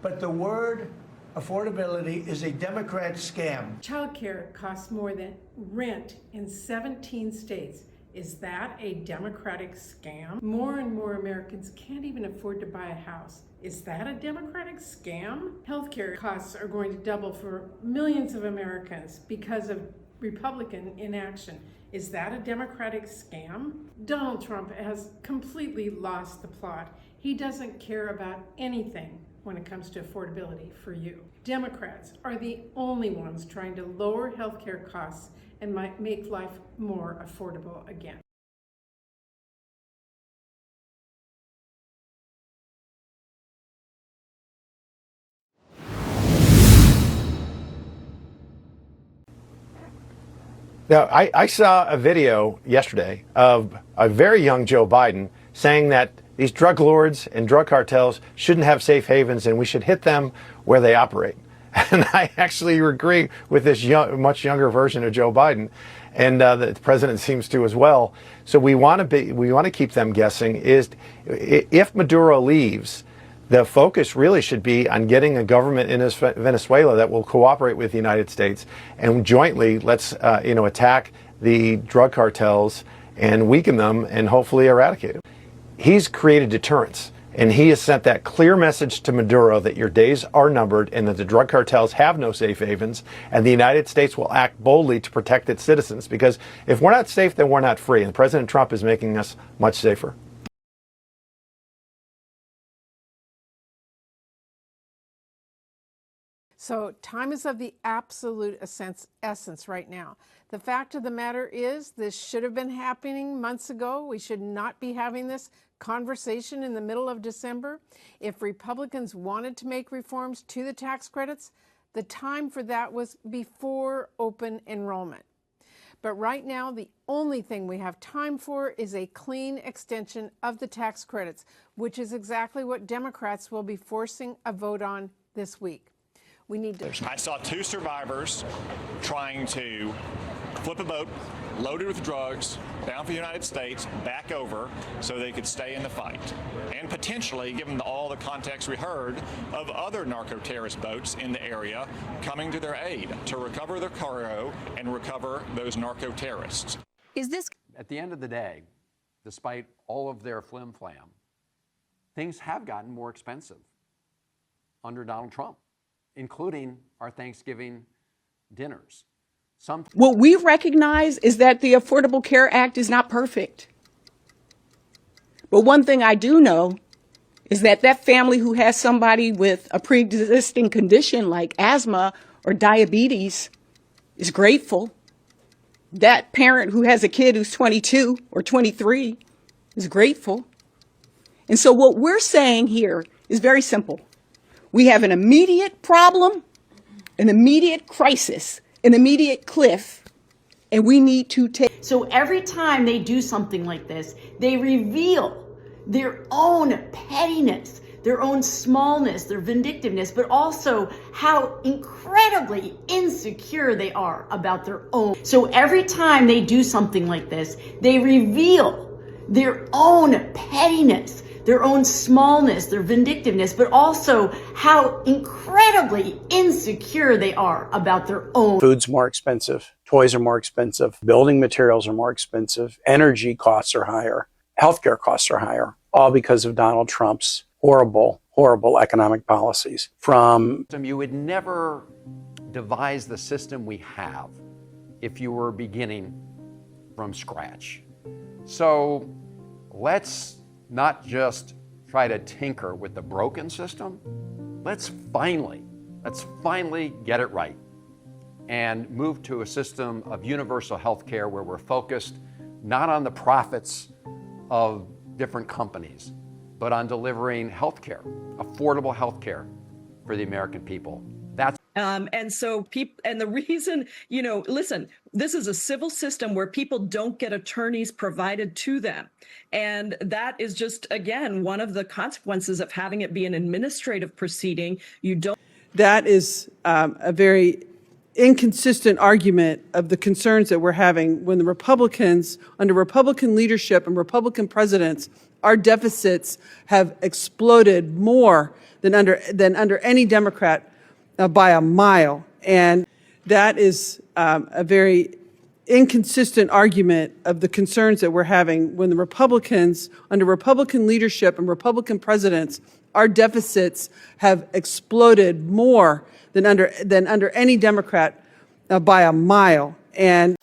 But the word affordability is a Democrat scam. Childcare costs more than rent in 17 states. Is that a Democratic scam? More and more Americans can't even afford to buy a house. Is that a Democratic scam? Healthcare costs are going to double for millions of Americans because of Republican inaction. Is that a Democratic scam? Donald Trump has completely lost the plot. He doesn't care about anything when it comes to affordability for you. Democrats are the only ones trying to lower healthcare costs and might make life more affordable again. Now, I saw a video yesterday of a very young Joe Biden saying that these drug lords and drug cartels shouldn't have safe havens and we should hit them where they operate. And I actually agree with this much younger version of Joe Biden, and the president seems to as well. So we want to keep them guessing. Is if Maduro leaves, the focus really should be on getting a government in Venezuela that will cooperate with the United States, and jointly let's attack the drug cartels and weaken them and hopefully eradicate them. He's created deterrence. And he has sent that clear message to Maduro that your days are numbered and that the drug cartels have no safe havens, and the United States will act boldly to protect its citizens, because if we're not safe, then we're not free. And President Trump is making us much safer. So time is of the absolute essence right now. The fact of the matter is this should have been happening months ago. We should not be having this conversation in the middle of December. If Republicans wanted to make reforms to the tax credits, the time for that was before open enrollment. But right now, the only thing we have time for is a clean extension of the tax credits, which is exactly what Democrats will be forcing a vote on this week. We need to. I saw 2 survivors trying to flip a boat loaded with drugs bound for the United States back over so they could stay in the fight. And potentially, given all the context we heard, of other narco-terrorist boats in the area coming to their aid to recover their cargo and recover those narco-terrorists. Is this... At the end of the day, despite all of their flim-flam, things have gotten more expensive under Donald Trump, including our Thanksgiving dinners. What we recognize is that the Affordable Care Act is not perfect. But one thing I do know is that that family who has somebody with a pre-existing condition like asthma or diabetes is grateful. That parent who has a kid who's 22 or 23 is grateful. And so what we're saying here is very simple. We have an immediate problem, an immediate crisis, an immediate cliff, and we need to take. So every time they do something like this, they reveal their own pettiness, their own smallness, their vindictiveness, but also how incredibly insecure they are about their own. So every time they do something like this, they reveal their own pettiness, their own smallness, their vindictiveness, but also how incredibly insecure they are about their own. Food's more expensive, toys are more expensive, building materials are more expensive, energy costs are higher, healthcare costs are higher, all because of Donald Trump's horrible, horrible economic policies. You would never devise the system we have if you were beginning from scratch. So let's not just try to tinker with the broken system. Let's finally get it right and move to a system of universal health care where we're focused not on the profits of different companies, but on delivering health care, affordable health care for the American people. That's and so the reason, listen, this is a civil system where people don't get attorneys provided to them. And that is just, again, one of the consequences of having it be an administrative proceeding. You don't. That is a very inconsistent argument of the concerns that we're having when the Republicans, under Republican leadership and Republican presidents, our deficits have exploded more than under any Democrat by a mile. And that is a very inconsistent argument of the concerns that we're having when the Republicans, under Republican leadership and Republican presidents, our deficits have exploded more than under any Democrat by a mile. And